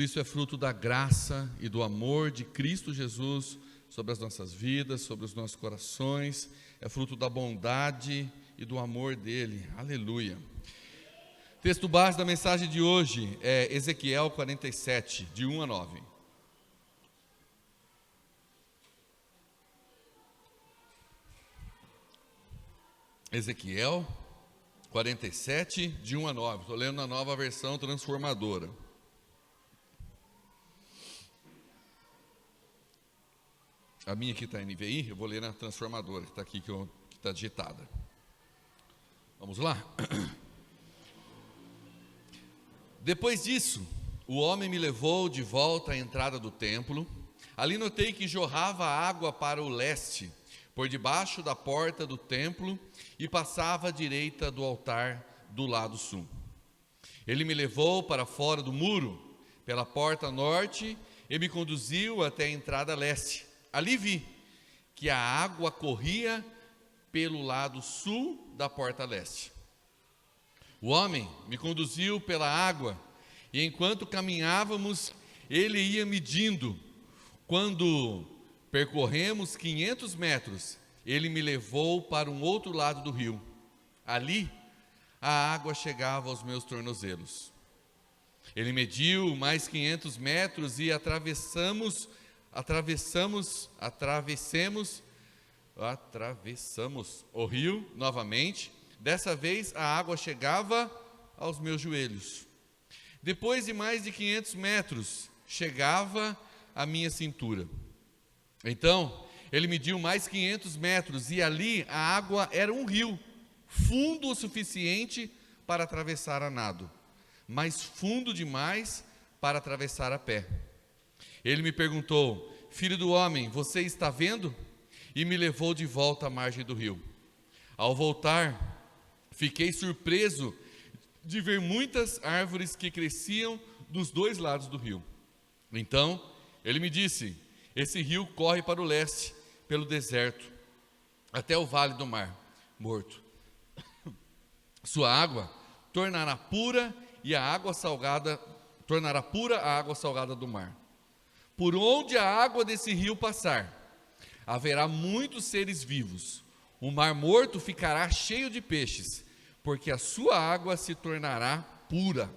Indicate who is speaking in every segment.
Speaker 1: Isso é fruto da graça e do amor de Cristo Jesus sobre as nossas vidas, sobre os nossos corações. É fruto da bondade e do amor dele. Aleluia. Texto base da mensagem de hoje é Ezequiel 47, de 1 a 9. Ezequiel 47, de 1 a 9. Estou lendo na nova versão transformadora. A minha aqui está NVI, eu vou ler na transformadora, que está aqui, que está digitada. Vamos lá? Depois disso, o homem me levou de volta à entrada do templo. Ali notei que jorrava água para o leste, por debaixo da porta do templo, e passava à direita do altar do lado sul. Ele me levou para fora do muro, pela porta norte, e me conduziu até a entrada leste. Ali vi que a água corria pelo lado sul da porta leste. O homem me conduziu pela água, e enquanto caminhávamos, ele ia medindo. Quando percorremos 500 metros, ele me levou para um outro lado do rio. Ali, a água chegava aos meus tornozelos. Ele mediu mais 500 metros e atravessamos o rio novamente. Dessa vez a água chegava aos meus joelhos. Depois de mais de 500 metros, chegava à minha cintura. Então, ele mediu mais 500 metros e ali a água era um rio, fundo o suficiente para atravessar a nado, mas fundo demais para atravessar a pé. Ele me perguntou: filho do homem, você está vendo? E me levou de volta à margem do rio. Ao voltar, fiquei surpreso de ver muitas árvores que cresciam dos dois lados do rio. Então, ele me disse: esse rio corre para o leste, pelo deserto, até o vale do Mar Morto. Sua água tornará pura a água salgada do mar. Por onde a água desse rio passar, haverá muitos seres vivos. O mar morto ficará cheio de peixes, porque a sua água se tornará pura.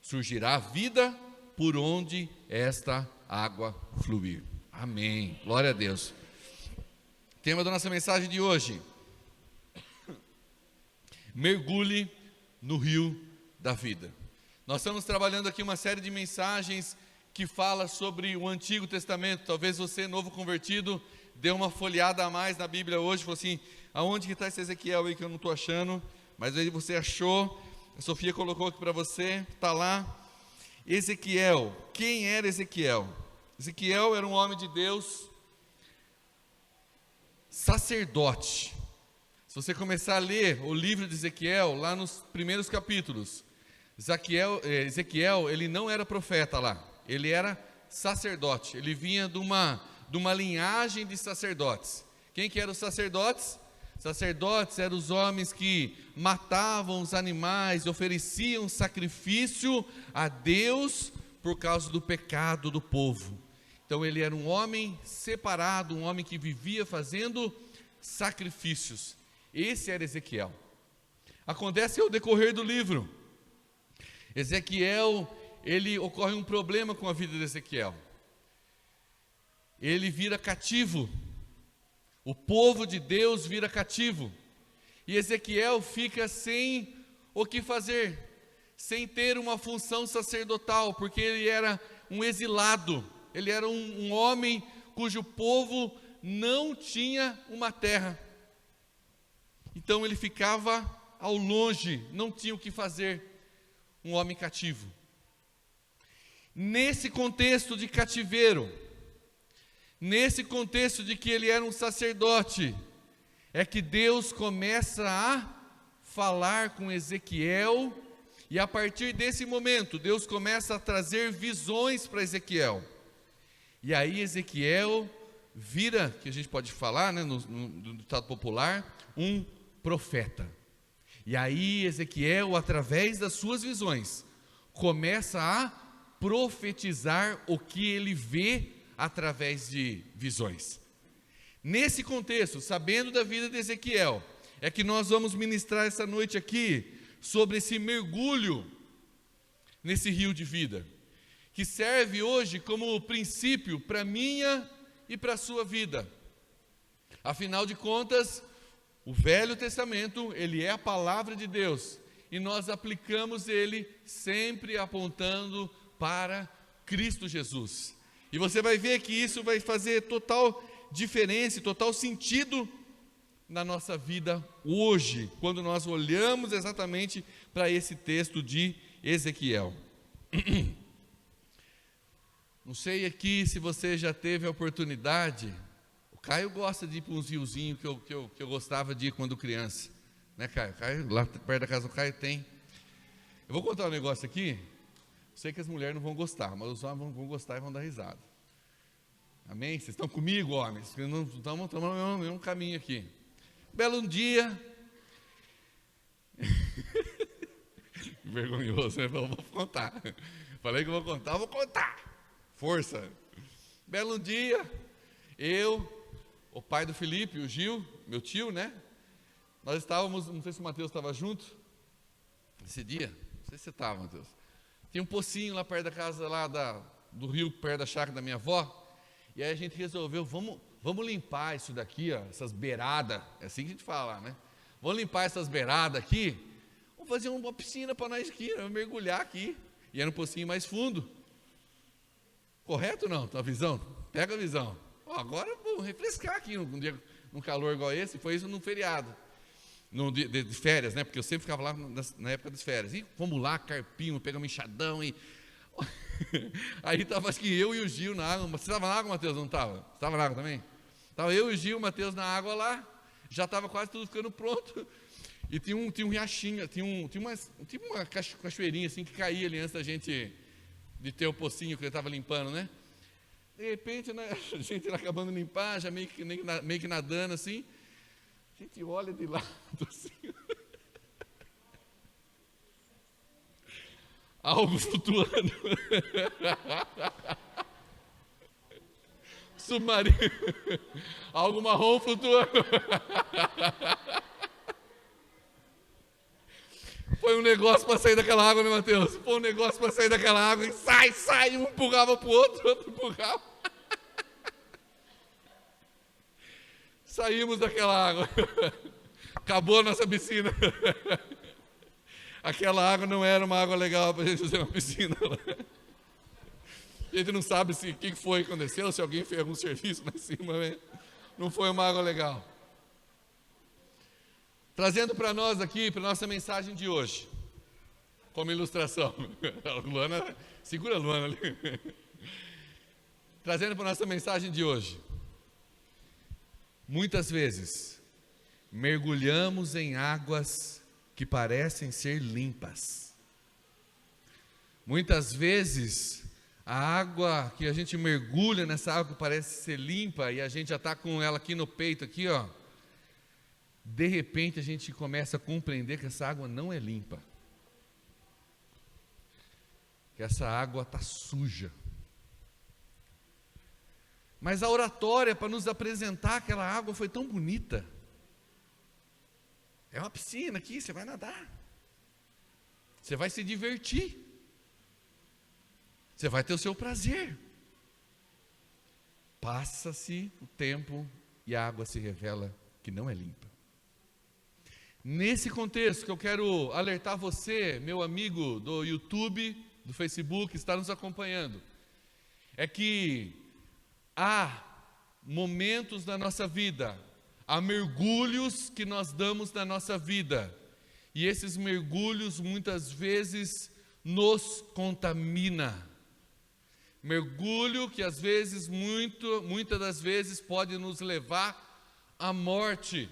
Speaker 1: Surgirá vida por onde esta água fluir. Amém. Glória a Deus. Tema da nossa mensagem de hoje: mergulhe no rio da vida. Nós estamos trabalhando aqui uma série de mensagens que fala sobre o Antigo Testamento. Talvez você, novo convertido, dê uma folheada a mais na Bíblia hoje, falou assim: aonde que está esse Ezequiel aí que eu não estou achando? Mas aí você achou, a Sofia colocou aqui para você, está lá. Ezequiel, quem era Ezequiel? Ezequiel era um homem de Deus, sacerdote. Se você começar a ler o livro de Ezequiel, lá nos primeiros capítulos, Ezequiel, ele não era profeta lá, ele era sacerdote, ele vinha de uma linhagem de sacerdotes. Quem que eram os sacerdotes? Sacerdotes eram os homens que matavam os animais, ofereciam sacrifício a Deus por causa do pecado do povo. Então ele era um homem separado, um homem que vivia fazendo sacrifícios. Esse era Ezequiel. Acontece ao decorrer do livro, ocorre um problema com a vida de Ezequiel. Ele vira cativo. O povo de Deus vira cativo. E Ezequiel fica sem o que fazer, sem ter uma função sacerdotal, porque ele era um exilado. Ele era um homem cujo povo não tinha uma terra. Então ele ficava ao longe, não tinha o que fazer. Um homem cativo. Nesse contexto de cativeiro, nesse contexto de que ele era um sacerdote, é que Deus começa a falar com Ezequiel, e a partir desse momento, Deus começa a trazer visões para Ezequiel. E aí Ezequiel vira, que a gente pode falar, né, no ditado popular, um profeta. E aí Ezequiel, através das suas visões, começa a profetizar o que ele vê através de visões. Nesse contexto, sabendo da vida de Ezequiel, é que nós vamos ministrar essa noite aqui sobre esse mergulho nesse rio de vida, que serve hoje como princípio para a minha e para a sua vida. Afinal de contas, o Velho Testamento, ele é a palavra de Deus, e nós aplicamos ele sempre apontando para Cristo Jesus. E você vai ver que isso vai fazer total diferença, total sentido na nossa vida hoje, quando nós olhamos exatamente para esse texto de Ezequiel. Não sei aqui se você já teve a oportunidade. O Caio gosta de ir para uns riozinhos que eu gostava de ir quando criança, né, Caio? Caio, lá perto da casa do Caio tem. Eu vou contar um negócio aqui. Sei que as mulheres não vão gostar, mas os homens vão gostar e vão dar risada. Amém? Vocês estão comigo, homens? Não estamos no mesmo caminho aqui. Belo dia. Vergonhoso, né? Eu vou contar. Falei que eu vou contar, vou contar. Força. Belo dia, eu, o pai do Felipe, o Gil, meu tio, né? Nós estávamos, não sei se o Mateus estava junto nesse dia. Não sei se você estava, Mateus. Tinha um pocinho lá perto da casa, lá do rio, perto da chácara da minha avó. E aí a gente resolveu, vamos limpar isso daqui, ó, essas beiradas. É assim que a gente fala, né? Vamos limpar essas beiradas aqui. Vamos fazer uma piscina para nós aqui, vamos mergulhar aqui. E era um pocinho mais fundo. Correto ou não? Tua visão? Pega a visão. Ó, agora vamos refrescar aqui num calor igual esse. Foi isso num feriado. De férias, né? Porque eu sempre ficava lá na época das férias. E vamos lá, carpinho, pegar um enxadão e... Aí estava acho que eu e o Gil na água. Você estava na água, Mateus? Não estava? Você estava na água também? Estava eu e o Gil, o Mateus na água lá. Já estava quase tudo ficando pronto. E tinha um riachinho, tinha uma cachoeirinha assim que caía ali antes da gente de ter o pocinho que ele estava limpando, né? De repente, né, a gente acabando de limpar, já meio que nadando assim. A gente olha de lado assim. Algo flutuando. Submarino. Algo marrom flutuando. Foi um negócio para sair daquela água, né, Mateus? Foi um negócio para sair daquela água e sai, um empurrava para o outro empurrava. Saímos daquela água. Acabou a nossa piscina. Aquela água não era uma água legal para a gente fazer uma piscina lá. A gente não sabe o que foi que aconteceu, se alguém fez algum serviço lá em cima, né? Não foi uma água legal. Trazendo para nós aqui, para a nossa mensagem de hoje, como ilustração. A Luana, segura a Luana ali. Trazendo para a nossa mensagem de hoje. Muitas vezes, mergulhamos em águas que parecem ser limpas. Muitas vezes, a água que a gente mergulha nessa água que parece ser limpa, e a gente já está com ela aqui no peito, aqui, ó. De repente a gente começa a compreender que essa água não é limpa. Que essa água está suja. Mas a oratória para nos apresentar aquela água foi tão bonita. É uma piscina aqui, você vai nadar. Você vai se divertir. Você vai ter o seu prazer. Passa-se o tempo e a água se revela que não é limpa. Nesse contexto que eu quero alertar você, meu amigo do YouTube, do Facebook, que está nos acompanhando, é que há momentos da nossa vida, há mergulhos que nós damos na nossa vida, e esses mergulhos muitas vezes nos contamina. Mergulho que às vezes, muitas das vezes, pode nos levar à morte.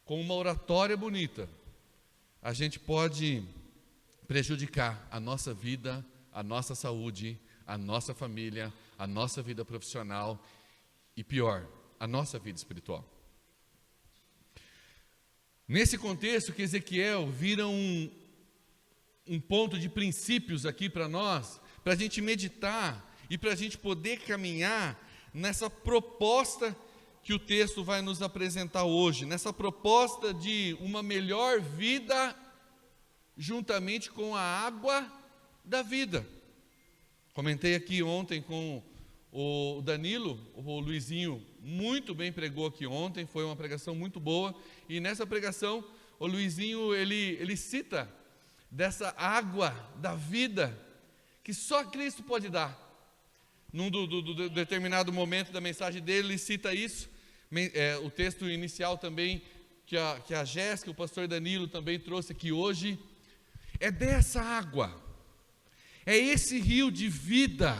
Speaker 1: Com uma oratória bonita, a gente pode prejudicar a nossa vida, a nossa saúde, a nossa família, a nossa vida profissional e pior, a nossa vida espiritual. Nesse contexto que Ezequiel vira um um ponto de princípios aqui para nós, para a gente meditar e para a gente poder caminhar nessa proposta que o texto vai nos apresentar hoje, nessa proposta de uma melhor vida juntamente com a água da vida. Comentei aqui ontem com o Danilo, o Luizinho muito bem pregou aqui ontem, foi uma pregação muito boa, e nessa pregação o Luizinho ele cita dessa água da vida que só Cristo pode dar. Num determinado momento da mensagem dele, ele cita isso, o texto inicial também, que a Jéssica, o pastor Danilo também trouxe aqui hoje, é dessa água, é esse rio de vida,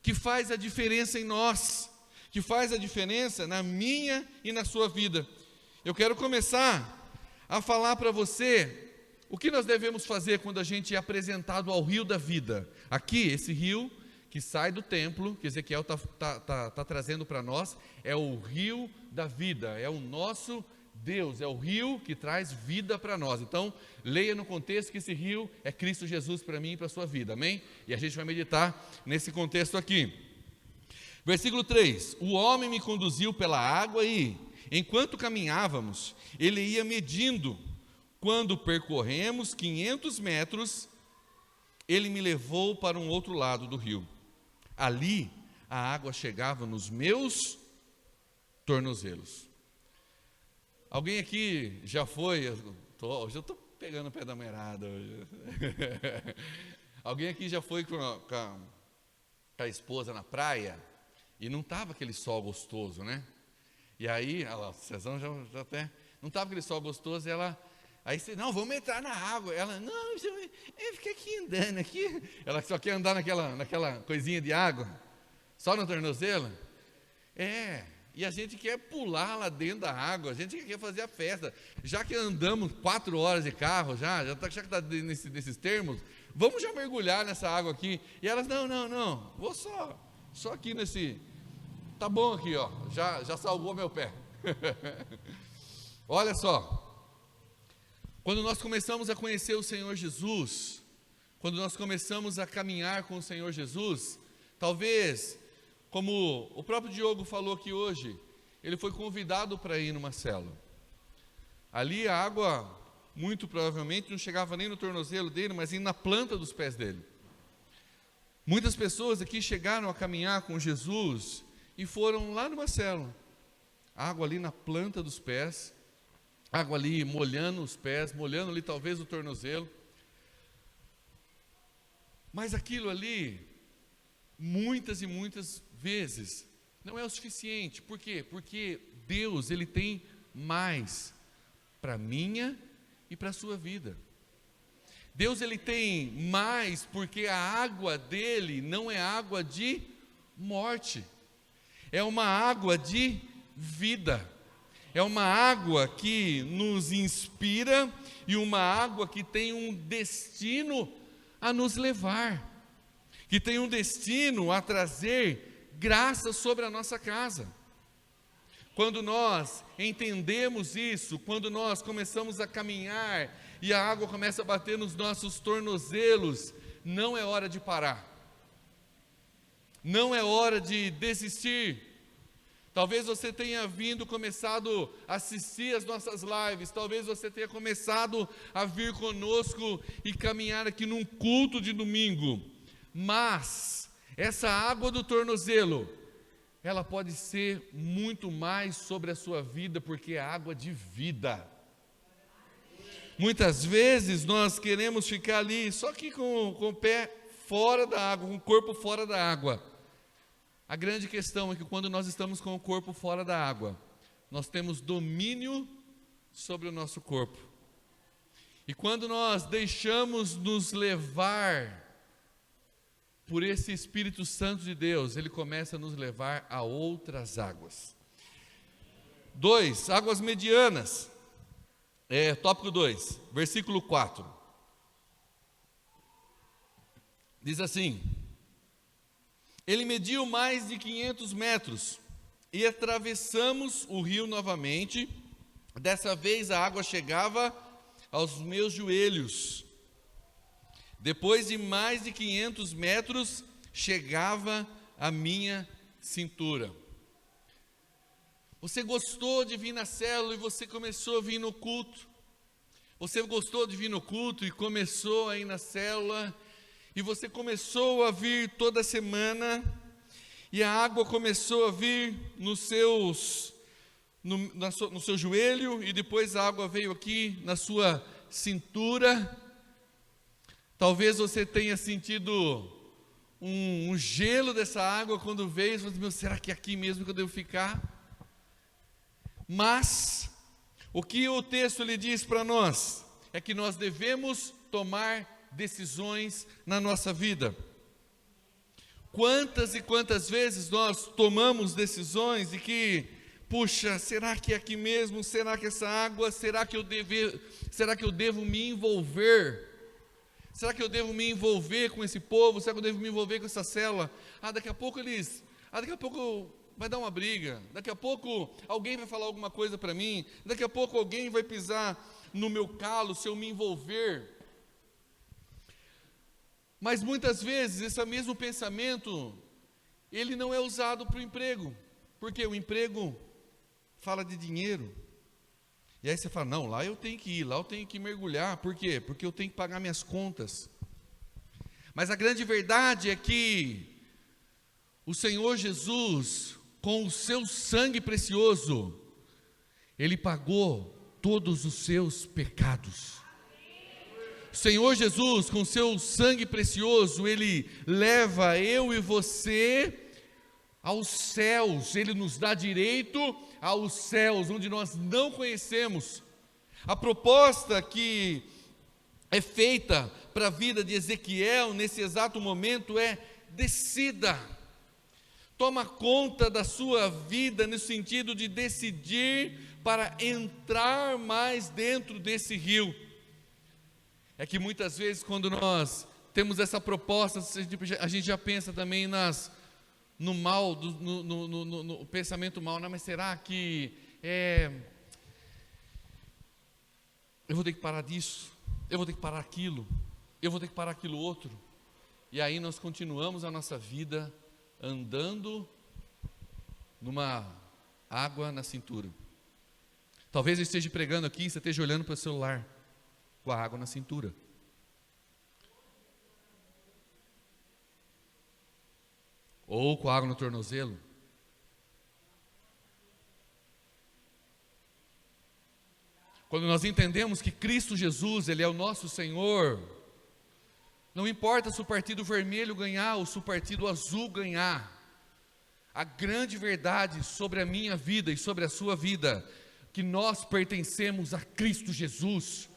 Speaker 1: que faz a diferença em nós, que faz a diferença na minha e na sua vida. Eu quero começar a falar para você o que nós devemos fazer quando a gente é apresentado ao rio da vida. Aqui, esse rio que sai do templo, que Ezequiel está trazendo para nós, é o rio da vida, é o nosso Deus, é o rio que traz vida para nós. Então, leia no contexto que esse rio é Cristo Jesus para mim e para a sua vida, amém? E a gente vai meditar nesse contexto aqui. Versículo 3: o homem me conduziu pela água e, enquanto caminhávamos, ele ia medindo. Quando percorremos 500 metros, ele me levou para um outro lado do rio. Ali, a água chegava nos meus tornozelos. Alguém aqui já foi? Hoje eu estou pegando o pé da meirada. Alguém aqui já foi com a esposa na praia e não estava aquele sol gostoso, né? E aí, o Cezão já até, não estava aquele sol gostoso, e ela, aí você, não, vamos entrar na água. Ela, não, fica aqui andando aqui. Ela só quer andar naquela coisinha de água, só no tornozelo. E a gente quer pular lá dentro da água, a gente quer fazer a festa. Já que andamos 4 horas de carro, já que está nesses termos, vamos já mergulhar nessa água aqui. E elas, não, vou só aqui nesse, tá bom aqui, ó, já salvou meu pé. Olha só, quando nós começamos a conhecer o Senhor Jesus, quando nós começamos a caminhar com o Senhor Jesus, talvez, como o próprio Diogo falou aqui hoje, ele foi convidado para ir numa célula. Ali a água, muito provavelmente, não chegava nem no tornozelo dele, mas na planta dos pés dele. Muitas pessoas aqui chegaram a caminhar com Jesus e foram lá numa célula. Água ali na planta dos pés, água ali molhando os pés, molhando ali talvez o tornozelo. Mas aquilo ali, muitas e muitas vezes, não é o suficiente. Por quê? Porque Deus, Ele tem mais para a minha e para a sua vida. Deus, Ele tem mais, porque a água dele não é água de morte, é uma água de vida, é uma água que nos inspira e uma água que tem um destino a nos levar, que tem um destino a trazer graça sobre a nossa casa. Quando nós entendemos isso, quando nós começamos a caminhar e a água começa a bater nos nossos tornozelos, não é hora de parar, não é hora de desistir. Talvez você tenha começado a assistir as nossas lives, talvez você tenha começado a vir conosco e caminhar aqui num culto de domingo, mas essa água do tornozelo, ela pode ser muito mais sobre a sua vida, porque é água de vida. Muitas vezes nós queremos ficar ali, só que com o pé fora da água, com o corpo fora da água. A grande questão é que quando nós estamos com o corpo fora da água, nós temos domínio sobre o nosso corpo. E quando nós deixamos nos levar por esse Espírito Santo de Deus, Ele começa a nos levar a outras águas. 2, águas medianas. Tópico 2, versículo 4. Diz assim: ele mediu mais de 500 metros e atravessamos o rio novamente. Dessa vez a água chegava aos meus joelhos. Depois de mais de 500 metros, chegava à minha cintura. Você gostou de vir na célula e você começou a vir no culto. Você gostou de vir no culto e começou a ir na célula. E você começou a vir toda semana. E a água começou a vir no seu joelho. E depois a água veio aqui na sua cintura. Talvez você tenha sentido um gelo dessa água quando veio. Você falou, meu, será que é aqui mesmo que eu devo ficar? Mas o que o texto lhe diz para nós é que nós devemos tomar decisões na nossa vida. Quantas e quantas vezes nós tomamos decisões de que, puxa, será que é aqui mesmo? Será que essa água? Será que eu devo me envolver? Será que eu devo me envolver com esse povo? Será que eu devo me envolver com essa célula? Daqui a pouco vai dar uma briga, daqui a pouco alguém vai falar alguma coisa para mim, daqui a pouco alguém vai pisar no meu calo se eu me envolver. Mas muitas vezes esse mesmo pensamento, ele não é usado para o emprego, porque o emprego fala de dinheiro, e aí você fala, não, lá eu tenho que ir, lá eu tenho que mergulhar, por quê? Porque eu tenho que pagar minhas contas. Mas a grande verdade é que o Senhor Jesus, com o seu sangue precioso, Ele pagou todos os seus pecados. O Senhor Jesus, com o seu sangue precioso, Ele leva eu e você aos céus. Ele nos dá direito aos céus, onde nós não conhecemos. A proposta que é feita para a vida de Ezequiel, nesse exato momento, é: decida. Toma conta da sua vida, no sentido de decidir para entrar mais dentro desse rio. É que muitas vezes, quando nós temos essa proposta, a gente já pensa também no mal, no pensamento mal. Não, mas será que eu vou ter que parar disso? Eu vou ter que parar aquilo? Eu vou ter que parar aquilo outro? E aí nós continuamos a nossa vida andando numa água na cintura. Talvez eu esteja pregando aqui e você esteja olhando para o celular com a água na cintura. Ou com a água no tornozelo. Quando nós entendemos que Cristo Jesus, Ele é o nosso Senhor, não importa se o partido vermelho ganhar ou se o partido azul ganhar, a grande verdade sobre a minha vida e sobre a sua vida, que nós pertencemos a Cristo Jesus.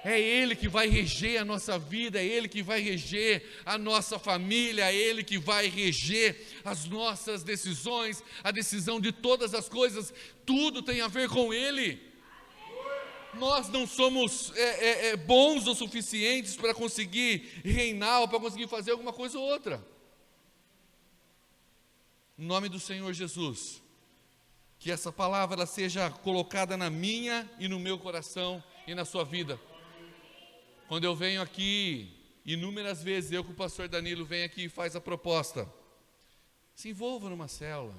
Speaker 1: É Ele que vai reger a nossa vida, é Ele que vai reger a nossa família, é Ele que vai reger as nossas decisões, a decisão de todas as coisas, tudo tem a ver com Ele. Nós não somos bons o suficientes para conseguir reinar ou para conseguir fazer alguma coisa ou outra. Em nome do Senhor Jesus, que essa palavra ela seja colocada na minha e no meu coração e na sua vida. Quando eu venho aqui, inúmeras vezes, eu com o pastor Danilo venho aqui e faz a proposta: se envolva numa célula,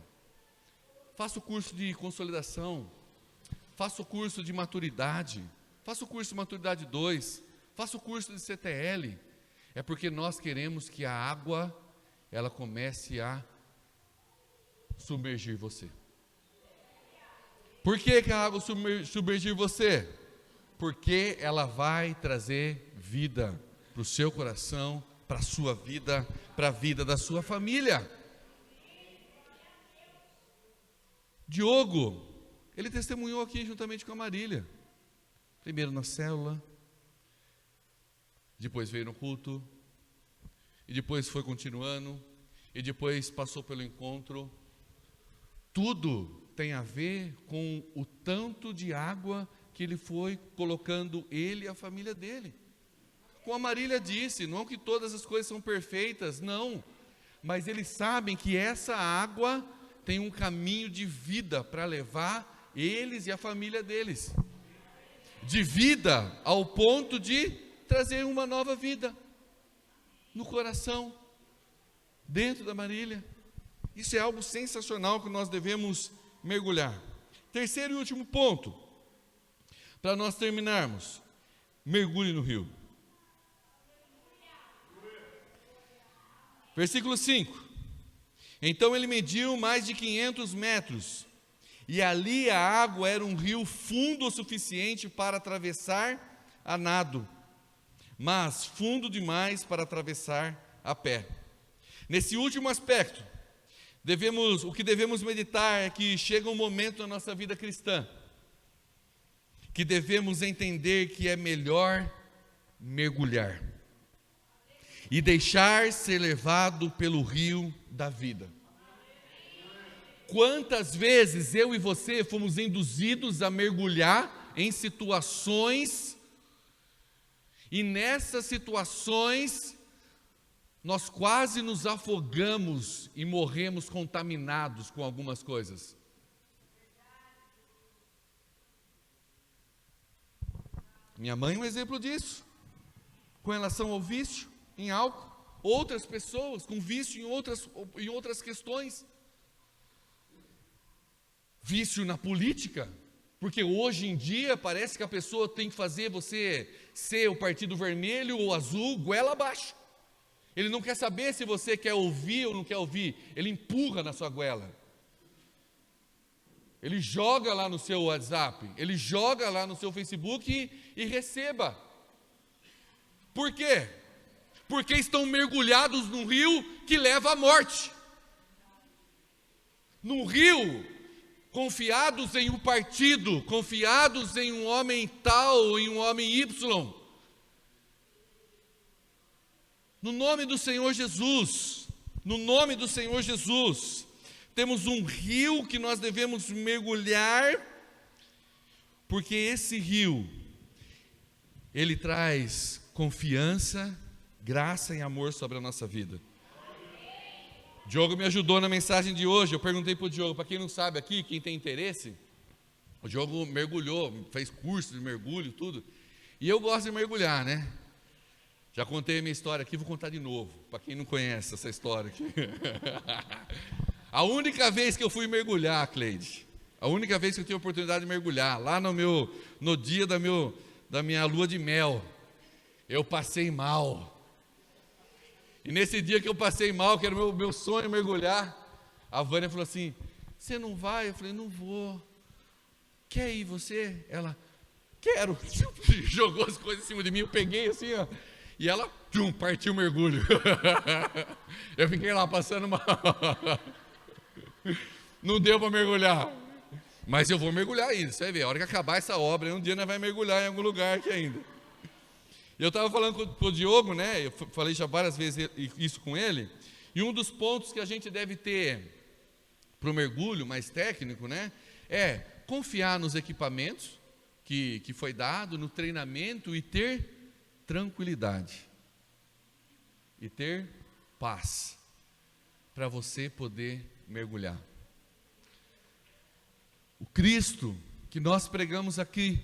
Speaker 1: faça o curso de consolidação, faça o curso de maturidade, faça o curso de maturidade 2, faça o curso de CTL. É porque nós queremos que a água, ela comece a submergir você. Por que a água submergir você? Porque ela vai trazer vida para o seu coração, para a sua vida, para a vida da sua família. Diogo, ele testemunhou aqui juntamente com a Marília, primeiro na célula, depois veio no culto, e depois foi continuando, e depois passou pelo encontro. Tudo tem a ver com o tanto de água que ele foi colocando, ele e a família dele. Como a Marília disse, não que todas as coisas são perfeitas, não, mas eles sabem que essa água tem um caminho de vida para levar eles e a família deles, de vida ao ponto de trazer uma nova vida no coração, dentro da Marília. Isso é algo sensacional que nós devemos mergulhar. Terceiro e último ponto, para nós terminarmos: mergulhe no rio. Versículo 5: então ele mediu mais de 500 metros, e ali a água era um rio fundo o suficiente para atravessar a nado, mas fundo demais para atravessar a pé. Nesse último aspecto, o que devemos meditar é que chega um momento na nossa vida cristã que devemos entender que é melhor mergulhar e deixar ser levado pelo rio da vida. Quantas vezes eu e você fomos induzidos a mergulhar em situações, e nessas situações nós quase nos afogamos e morremos contaminados com algumas coisas. Minha mãe é um exemplo disso, com relação ao vício em álcool. Outras pessoas com vício em outras questões. Vício na política, porque hoje em dia parece que a pessoa tem que fazer você ser o partido vermelho ou azul, goela abaixo. Ele não quer saber se você quer ouvir ou não quer ouvir, ele empurra na sua goela. Ele joga lá no seu WhatsApp, ele joga lá no seu Facebook e receba. Por quê? Porque estão mergulhados num rio que leva à morte. Num rio, confiados em um partido, confiados em um homem tal, em um homem Y. No nome do Senhor Jesus, no nome do Senhor Jesus, temos um rio que nós devemos mergulhar, porque esse rio, ele traz confiança, graça e amor sobre a nossa vida. Diogo me ajudou na mensagem de hoje. Eu perguntei para o Diogo, para quem não sabe aqui, quem tem interesse, o Diogo mergulhou, fez curso de mergulho, tudo, e eu gosto de mergulhar, né? Já contei a minha história aqui, vou contar de novo, para quem não conhece essa história aqui. A única vez que eu fui mergulhar, Cleide, a única vez que eu tive a oportunidade de mergulhar, lá no dia da minha lua de mel, eu passei mal. E nesse dia que eu passei mal, que era o meu sonho mergulhar, a Vânia falou assim: você não vai? Eu falei: não vou. Quer ir você? Ela: quero. Jogou as coisas em cima de mim, eu peguei assim, ó, e ela, partiu o mergulho. Eu fiquei lá passando mal. Não deu para mergulhar, mas eu vou mergulhar ainda, você vai ver, a hora que acabar essa obra, um dia nós vamos mergulhar em algum lugar aqui ainda. Eu estava falando com o Diogo, né, eu falei já várias vezes isso com ele, e um dos pontos que a gente deve ter para o mergulho mais técnico, né, é confiar nos equipamentos que foi dado, no treinamento, e ter tranquilidade, e ter paz, para você poder mergulhar. O Cristo que nós pregamos aqui,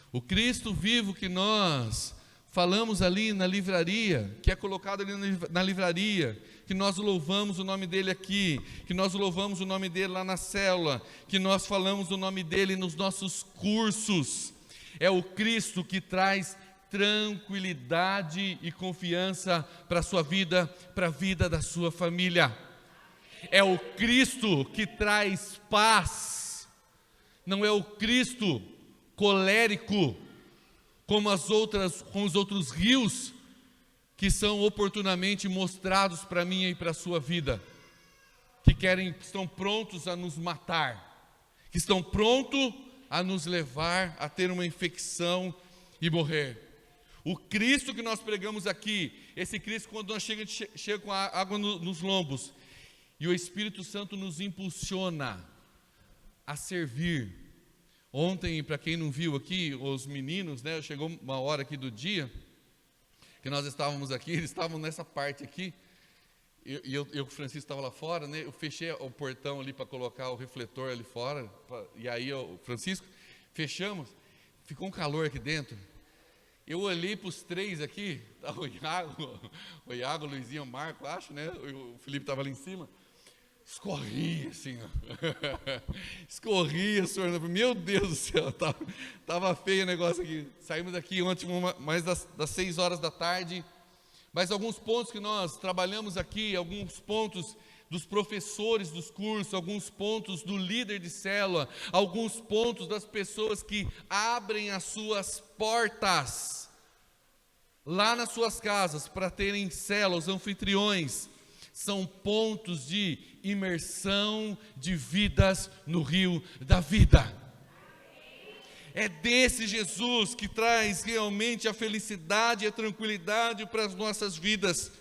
Speaker 1: o Cristo vivo que nós falamos ali na livraria, que é colocado ali na livraria, que nós louvamos o nome dele aqui, que nós louvamos o nome dele lá na célula, que nós falamos o nome dele nos nossos cursos, é o Cristo que traz tranquilidade e confiança para a sua vida, para a vida da sua família. É o Cristo que traz paz, não é o Cristo colérico, como os outros rios que são oportunamente mostrados para mim e para a sua vida, que estão prontos a nos matar, que estão prontos a nos levar a ter uma infecção e morrer. O Cristo que nós pregamos aqui, esse Cristo, quando nós chega com a água nos lombos, e o Espírito Santo nos impulsiona a servir. Ontem, para quem não viu aqui, os meninos, né, chegou uma hora aqui do dia, que nós estávamos aqui, eles estavam nessa parte aqui, e eu com o Francisco estava lá fora, né, eu fechei o portão ali para colocar o refletor ali fora, e aí o Francisco, fechamos, ficou um calor aqui dentro, Eu olhei para os três aqui, tá, o Iago, o Luizinho, o Marco, acho, né? O Felipe estava ali em cima. Escorria assim, ó. Escorria, senhor. Meu Deus do céu, tava feio o negócio aqui. Saímos daqui ontem, mais das 6 horas da tarde. Mas alguns pontos que nós trabalhamos aqui, alguns pontos dos professores dos cursos, alguns pontos do líder de célula, alguns pontos das pessoas que abrem as suas portas lá nas suas casas para terem célula, os anfitriões, são pontos de imersão de vidas no rio da vida. É desse Jesus que traz realmente a felicidade e a tranquilidade para as nossas vidas.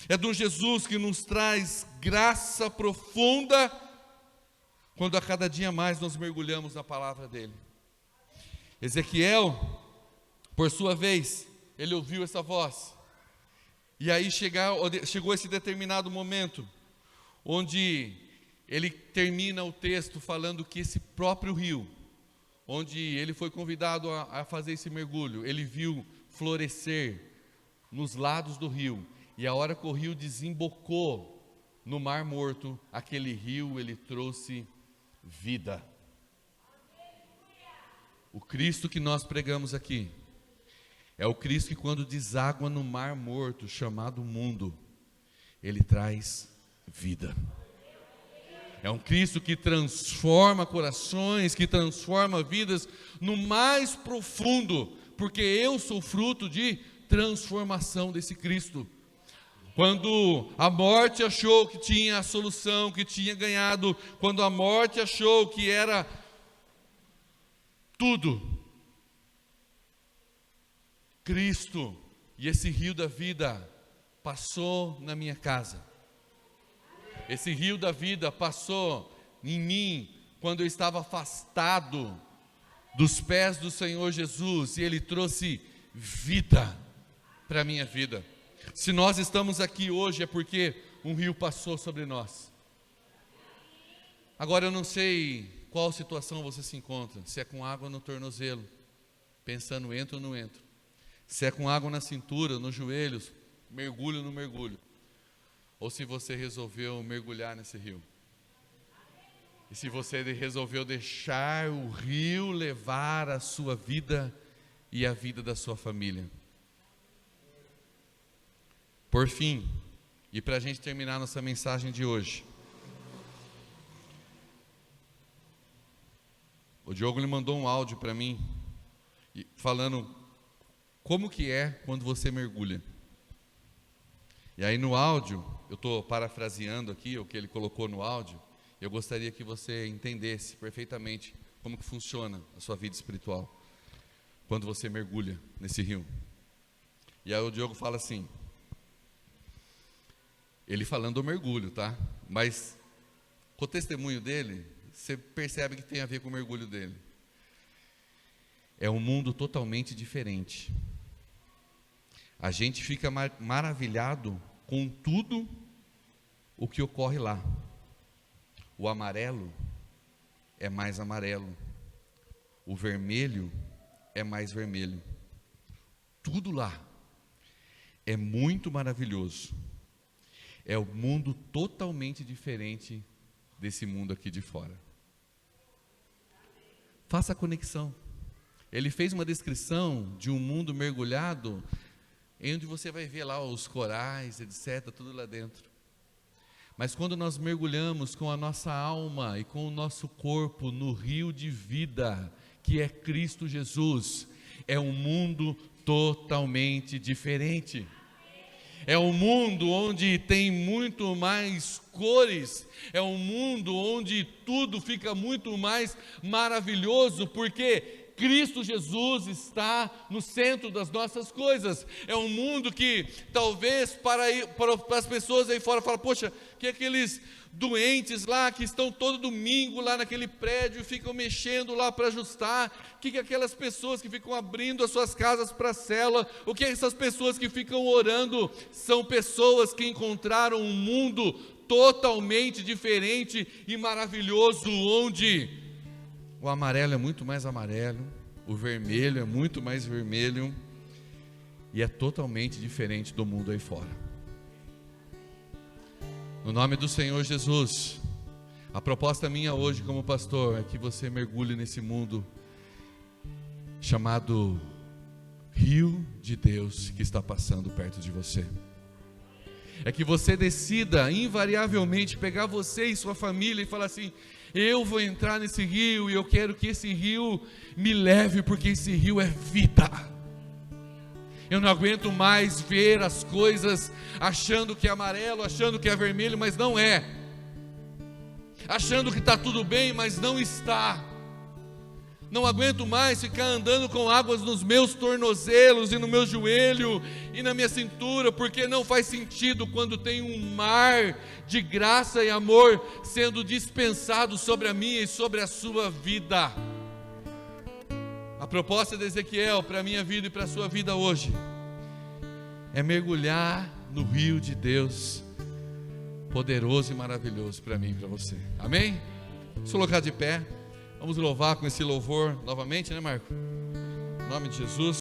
Speaker 1: É do Jesus que nos traz graça profunda, quando a cada dia mais nós mergulhamos na palavra dele. Ezequiel, por sua vez, ele ouviu essa voz. E aí chegou esse determinado momento, onde ele termina o texto falando que esse próprio rio, onde ele foi convidado a fazer esse mergulho, ele viu florescer nos lados do rio, e a hora que o rio desembocou no Mar Morto, aquele rio, ele trouxe vida. O Cristo que nós pregamos aqui, é o Cristo que quando deságua no Mar Morto, chamado mundo, ele traz vida. É um Cristo que transforma corações, que transforma vidas no mais profundo, porque eu sou fruto de transformação desse Cristo. Quando a morte achou que tinha a solução, que tinha ganhado, quando a morte achou que era tudo, Cristo e esse rio da vida passou na minha casa. Esse rio da vida passou em mim quando eu estava afastado dos pés do Senhor Jesus, e Ele trouxe vida para a minha vida. Se nós estamos aqui hoje é porque um rio passou sobre nós. Agora eu não sei qual situação você se encontra, se é com água no tornozelo, pensando entro ou não entro, se é com água na cintura, nos joelhos, mergulho no mergulho, ou se você resolveu mergulhar nesse rio. E se você resolveu deixar o rio levar a sua vida e a vida da sua família. Por fim, e para a gente terminar nossa mensagem de hoje, o Diogo mandou um áudio para mim, falando como que é quando você mergulha. E aí no áudio, eu estou parafraseando aqui o que ele colocou no áudio, eu gostaria que você entendesse perfeitamente como que funciona a sua vida espiritual, quando você mergulha nesse rio. E aí o Diogo fala assim, ele falando do mergulho, tá? Mas com o testemunho dele, você percebe que tem a ver com o mergulho dele. É um mundo totalmente diferente. A gente fica maravilhado com tudo o que ocorre lá. O amarelo é mais amarelo, o vermelho é mais vermelho. Tudo lá é muito maravilhoso. É um mundo totalmente diferente desse mundo aqui de fora. Faça a conexão. Ele fez uma descrição de um mundo mergulhado, em onde você vai ver lá os corais, etc., tudo lá dentro. Mas quando nós mergulhamos com a nossa alma e com o nosso corpo no rio de vida, que é Cristo Jesus, é um mundo totalmente diferente. É um mundo onde tem muito mais cores, é um mundo onde tudo fica muito mais maravilhoso, porque Cristo Jesus está no centro das nossas coisas. É um mundo que talvez para as pessoas aí fora falam, poxa, que aqueles doentes lá que estão todo domingo lá naquele prédio, ficam mexendo lá para ajustar, que aquelas pessoas que ficam abrindo as suas casas para a célula, o que essas pessoas que ficam orando, são pessoas que encontraram um mundo totalmente diferente e maravilhoso, onde o amarelo é muito mais amarelo, o vermelho é muito mais vermelho, e é totalmente diferente do mundo aí fora. No nome do Senhor Jesus, a proposta minha hoje como pastor é que você mergulhe nesse mundo chamado Rio de Deus que está passando perto de você. É que você decida invariavelmente pegar você e sua família e falar assim: eu vou entrar nesse rio e eu quero que esse rio me leve, porque esse rio é vida. Eu não aguento mais ver as coisas achando que é amarelo, achando que é vermelho, mas não é. Achando que está tudo bem, mas não está. Não aguento mais ficar andando com águas nos meus tornozelos e no meu joelho e na minha cintura, porque não faz sentido quando tem um mar de graça e amor sendo dispensado sobre a minha e sobre a sua vida. A proposta de Ezequiel para a minha vida e para a sua vida hoje é mergulhar no rio de Deus poderoso e maravilhoso para mim e para você. Amém? Vamos colocar de pé. Vamos louvar com esse louvor novamente, né, Marco? Em nome de Jesus.